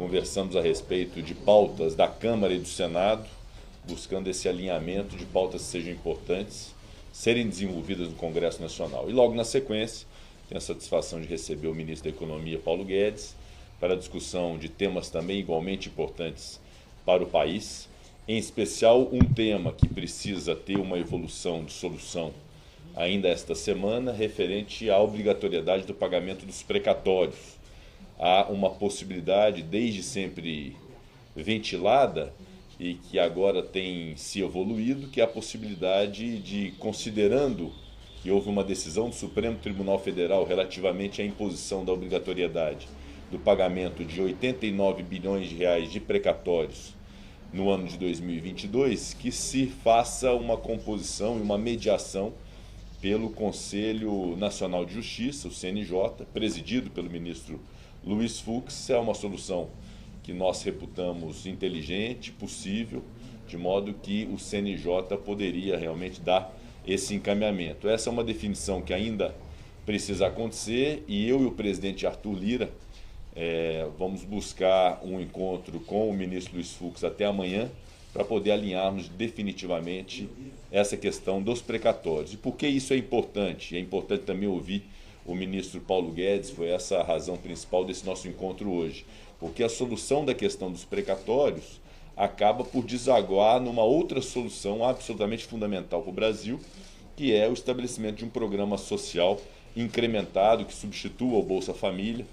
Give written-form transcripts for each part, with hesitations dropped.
conversamos a respeito de pautas da Câmara e do Senado, buscando esse alinhamento de pautas que sejam importantes, serem desenvolvidas no Congresso Nacional. E logo na sequência, tenho a satisfação de receber o ministro da Economia, Paulo Guedes, para a discussão de temas também igualmente importantes para o país, em especial um tema que precisa ter uma evolução de solução ainda esta semana, referente à obrigatoriedade do pagamento dos precatórios. Há uma possibilidade, desde sempre ventilada, e que agora tem se evoluído, que é a possibilidade de, considerando que houve uma decisão do Supremo Tribunal Federal relativamente à imposição da obrigatoriedade do pagamento de 89 bilhões de reais de precatórios no ano de 2022, que se faça uma composição e uma mediação pelo Conselho Nacional de Justiça, o CNJ, presidido pelo ministro Luiz Fux. É uma solução que nós reputamos inteligente, possível, de modo que o CNJ poderia realmente dar esse encaminhamento. Essa é uma definição que ainda precisa acontecer, e eu e o presidente Arthur Lira vamos buscar um encontro com o ministro Luiz Fux até amanhã, para poder alinharmos definitivamente essa questão dos precatórios. E por que isso é importante? É importante também ouvir o ministro Paulo Guedes, foi essa a razão principal desse nosso encontro hoje, porque a solução da questão dos precatórios acaba por desaguar numa outra solução absolutamente fundamental para o Brasil, que é o estabelecimento de um programa social incrementado, que substitua o Bolsa Família,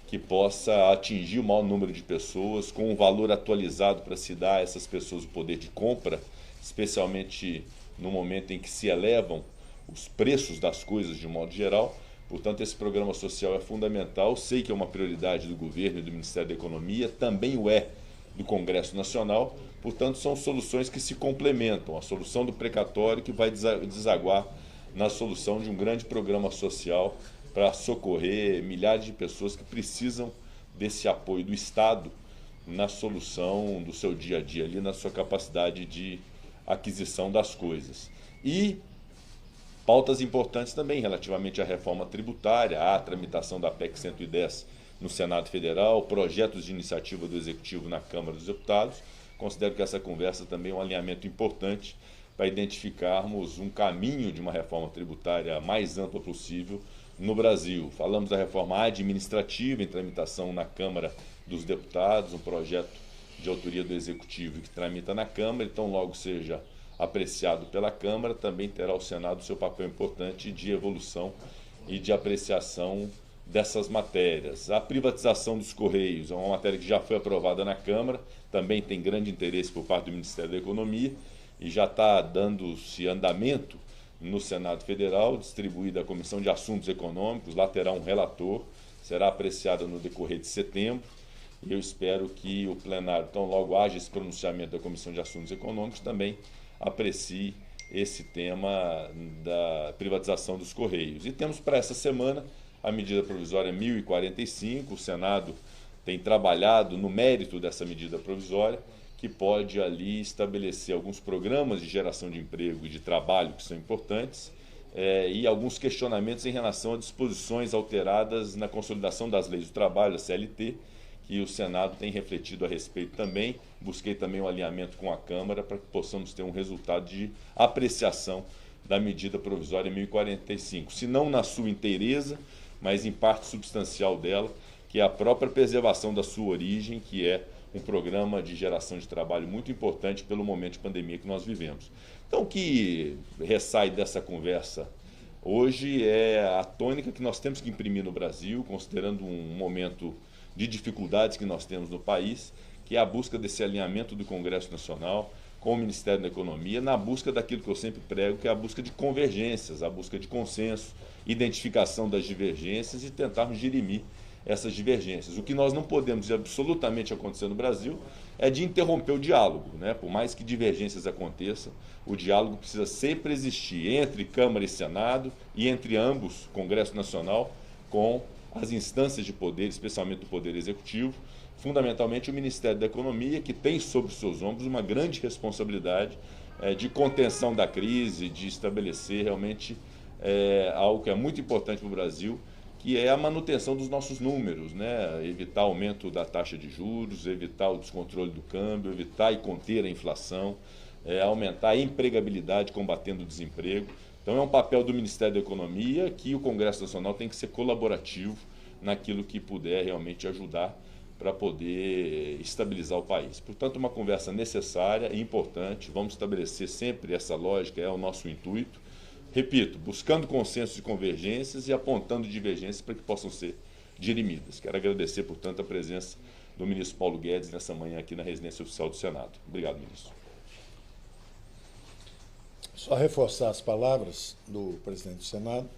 que possa atingir o maior número de pessoas, com um valor atualizado para se dar a essas pessoas o poder de compra, especialmente no momento em que se elevam os preços das coisas de um modo geral. Portanto, esse programa social é fundamental. Sei que é uma prioridade do governo e do Ministério da Economia, também o é do Congresso Nacional. Portanto, são soluções que se complementam. A solução do precatório, que vai desaguar na solução de um grande programa social para socorrer milhares de pessoas que precisam desse apoio do Estado na solução do seu dia a dia, ali na sua capacidade de aquisição das coisas. E pautas importantes também relativamente à reforma tributária, à tramitação da PEC 110 no Senado Federal, projetos de iniciativa do Executivo na Câmara dos Deputados. Considero que essa conversa também é um alinhamento importante para identificarmos um caminho de uma reforma tributária mais ampla possível no Brasil. Falamos da reforma administrativa em tramitação na Câmara dos Deputados, um projeto de autoria do Executivo que tramita na Câmara, então logo seja apreciado pela Câmara, também terá o Senado seu papel importante de evolução e de apreciação dessas matérias. A privatização dos Correios é uma matéria que já foi aprovada na Câmara, também tem grande interesse por parte do Ministério da Economia e já está dando-se andamento no Senado Federal, distribuída à Comissão de Assuntos Econômicos. Lá terá um relator, será apreciada no decorrer de setembro, e eu espero que o plenário, tão logo haja esse pronunciamento da Comissão de Assuntos Econômicos, também aprecie esse tema da privatização dos Correios. E temos para essa semana a medida provisória 1045, o Senado tem trabalhado no mérito dessa medida provisória, que pode ali estabelecer alguns programas de geração de emprego e de trabalho que são importantes, e alguns questionamentos em relação a disposições alteradas na consolidação das leis do trabalho, a CLT, que o Senado tem refletido a respeito também. Busquei também um alinhamento com a Câmara para que possamos ter um resultado de apreciação da medida provisória 1045, se não na sua inteireza, mas em parte substancial dela, que é a própria preservação da sua origem, que é um programa de geração de trabalho muito importante pelo momento de pandemia que nós vivemos. Então, o que ressai dessa conversa hoje é a tônica que nós temos que imprimir no Brasil, considerando um momento de dificuldades que nós temos no país, que é a busca desse alinhamento do Congresso Nacional com o Ministério da Economia, na busca daquilo que eu sempre prego, que é a busca de convergências, a busca de consenso, identificação das divergências e tentarmos dirimir essas divergências. O que nós não podemos absolutamente acontecer no Brasil é de interromper o diálogo, né? Por mais que divergências aconteçam, o diálogo precisa sempre existir entre Câmara e Senado e entre ambos, Congresso Nacional, com as instâncias de poder, especialmente do Poder Executivo, fundamentalmente o Ministério da Economia, que tem sobre seus ombros uma grande responsabilidade de contenção da crise, de estabelecer realmente algo que é muito importante para o Brasil, que é a manutenção dos nossos números, né? Evitar aumento da taxa de juros, evitar o descontrole do câmbio, evitar e conter a inflação, aumentar a empregabilidade combatendo o desemprego. Então é um papel do Ministério da Economia que o Congresso Nacional tem que ser colaborativo naquilo que puder realmente ajudar para poder estabilizar o país. Portanto, uma conversa necessária e importante. Vamos estabelecer sempre essa lógica, é o nosso intuito. Repito, buscando consensos e convergências e apontando divergências para que possam ser dirimidas. Quero agradecer, portanto, a presença do ministro Paulo Guedes nessa manhã aqui na Residência Oficial do Senado. Obrigado, ministro. Só reforçar as palavras do presidente do Senado.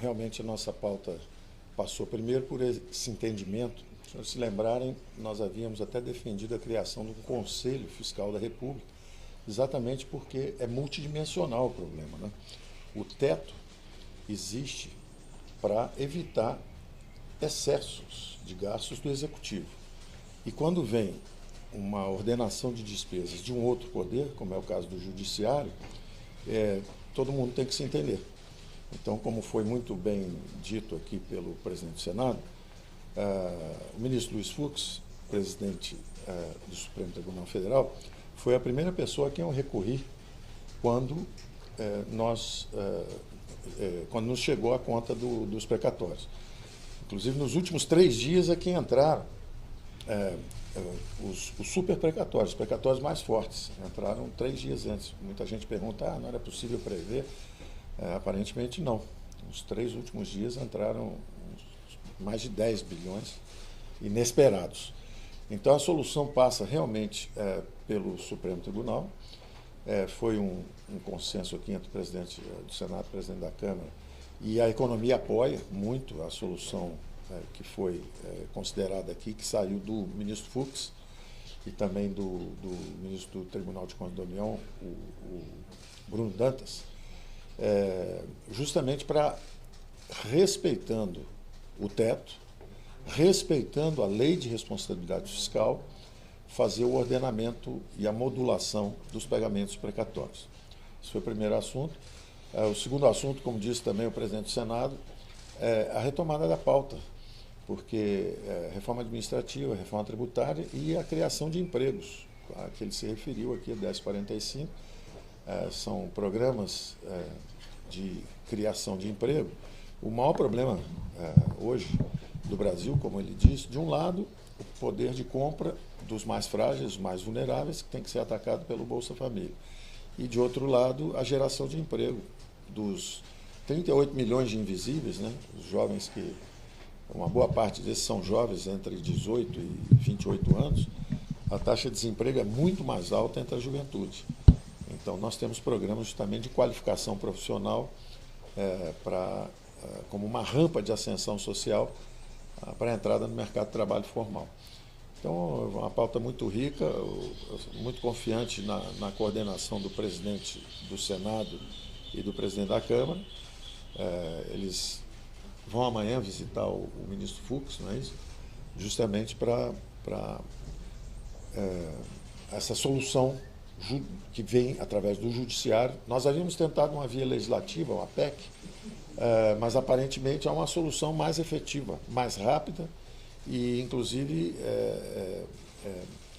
Realmente a nossa pauta passou primeiro por esse entendimento. Se vocês se lembrarem, nós havíamos até defendido a criação de um Conselho Fiscal da República, exatamente porque é multidimensional o problema, né? O teto existe para evitar excessos de gastos do Executivo. E quando vem uma ordenação de despesas de um outro poder, como é o caso do Judiciário, todo mundo tem que se entender. Então, como foi muito bem dito aqui pelo presidente do Senado, o ministro Luiz Fux, presidente do Supremo Tribunal Federal, foi a primeira pessoa a quem eu recorri quando quando nos chegou a conta dos precatórios. Inclusive, nos últimos 3 dias é que entraram os super precatórios, os precatórios mais fortes. Entraram 3 dias antes. Muita gente pergunta, não era possível prever? Aparentemente não. Nos 3 últimos dias entraram mais de 10 bilhões inesperados. Então a solução passa realmente pelo Supremo Tribunal. Foi um consenso aqui entre o presidente do Senado e o presidente da Câmara, e a economia apoia muito a solução que foi considerada aqui, que saiu do ministro Fux e também do ministro do Tribunal de Contas da União, o Bruno Dantas, justamente para, respeitando o teto, respeitando a lei de responsabilidade fiscal, fazer o ordenamento e a modulação dos pagamentos precatórios. Esse foi o primeiro assunto. O segundo assunto, como disse também o presidente do Senado, é a retomada da pauta, porque reforma administrativa, reforma tributária e a criação de empregos, a que ele se referiu aqui, 1045, são programas de criação de emprego. O maior problema hoje do Brasil, como ele disse, de um lado, o poder de compra dos mais frágeis, mais vulneráveis, que tem que ser atacado pelo Bolsa Família. E, de outro lado, a geração de emprego dos 38 milhões de invisíveis, né? Os jovens que, uma boa parte desses são jovens entre 18 e 28 anos, a taxa de desemprego é muito mais alta entre a juventude. Então, nós temos programas justamente de qualificação profissional como uma rampa de ascensão social para a entrada no mercado de trabalho formal. Então, é uma pauta muito rica, muito confiante na coordenação do presidente do Senado e do presidente da Câmara. Eles vão amanhã visitar o ministro Fux, não é isso? Justamente para essa solução que vem através do Judiciário. Nós havíamos tentado uma via legislativa, uma PEC, mas aparentemente há uma solução mais efetiva, mais rápida e, inclusive,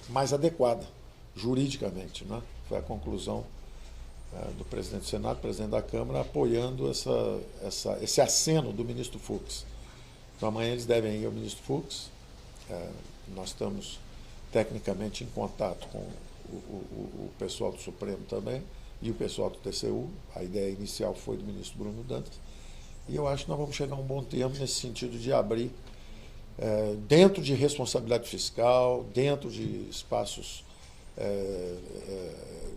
mais adequada juridicamente, né? Foi a conclusão do presidente do Senado, presidente da Câmara, apoiando esse aceno do ministro Fux. Então, amanhã eles devem ir ao ministro Fux. Nós estamos tecnicamente em contato com o pessoal do Supremo também e o pessoal do TCU. A ideia inicial foi do ministro Bruno Dantas. E eu acho que nós vamos chegar a um bom termo nesse sentido de abrir, dentro de responsabilidade fiscal, dentro de espaços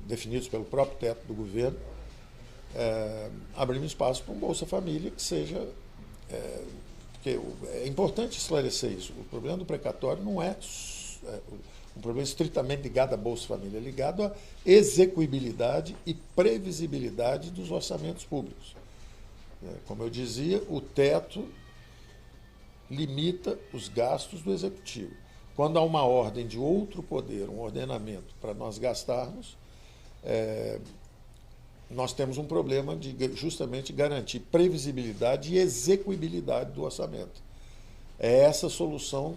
definidos pelo próprio teto do governo, abrir um espaço para um Bolsa Família que seja... porque é importante esclarecer isso. O problema do precatório não é um problema estritamente ligado à Bolsa Família, é ligado à execuibilidade e previsibilidade dos orçamentos públicos. Como eu dizia, o teto limita os gastos do Executivo. Quando há uma ordem de outro poder, um ordenamento para nós gastarmos, nós temos um problema de justamente garantir previsibilidade e execuibilidade do orçamento. É essa solução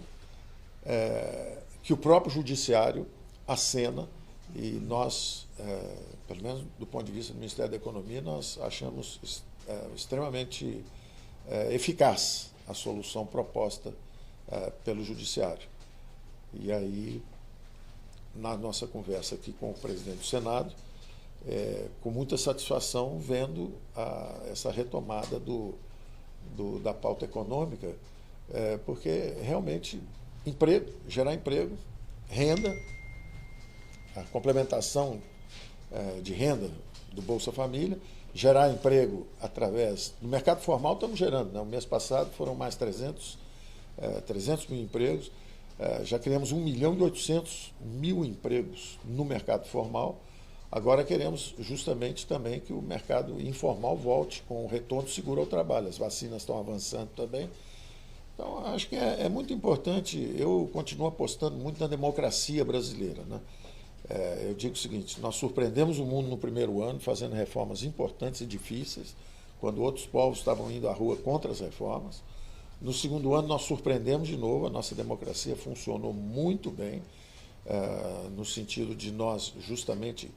que o próprio judiciário acena e nós, pelo menos do ponto de vista do Ministério da Economia, nós achamos extremamente eficaz a solução proposta pelo judiciário. E aí, na nossa conversa aqui com o presidente do Senado, com muita satisfação vendo essa retomada da pauta econômica, porque realmente gerar emprego, renda, a complementação de renda do Bolsa Família, gerar emprego através do mercado formal, estamos gerando, né? O mês passado foram mais 300 mil empregos, já criamos 1.800.000 empregos no mercado formal. Agora queremos justamente também que o mercado informal volte com o retorno seguro ao trabalho. As vacinas estão avançando também. Então, acho que é muito importante. Eu continuo apostando muito na democracia brasileira, né? Eu digo o seguinte, nós surpreendemos o mundo no primeiro ano fazendo reformas importantes e difíceis, quando outros povos estavam indo à rua contra as reformas. No segundo ano, nós surpreendemos de novo, a nossa democracia funcionou muito bem, no sentido de nós, justamente,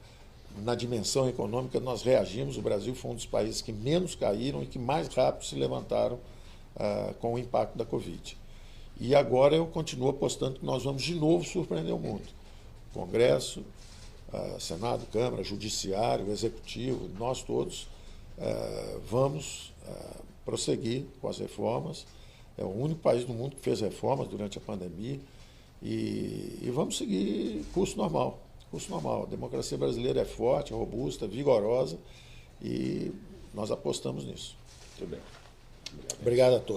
na dimensão econômica, nós reagimos. O Brasil foi um dos países que menos caíram e que mais rápido se levantaram com o impacto da Covid. E agora eu continuo apostando que nós vamos de novo surpreender o mundo. Congresso, Senado, Câmara, Judiciário, Executivo, nós todos vamos prosseguir com as reformas. É o único país do mundo que fez reformas durante a pandemia e vamos seguir curso normal. Curso normal. A democracia brasileira é forte, robusta, vigorosa e nós apostamos nisso. Muito bem. Obrigado a todos.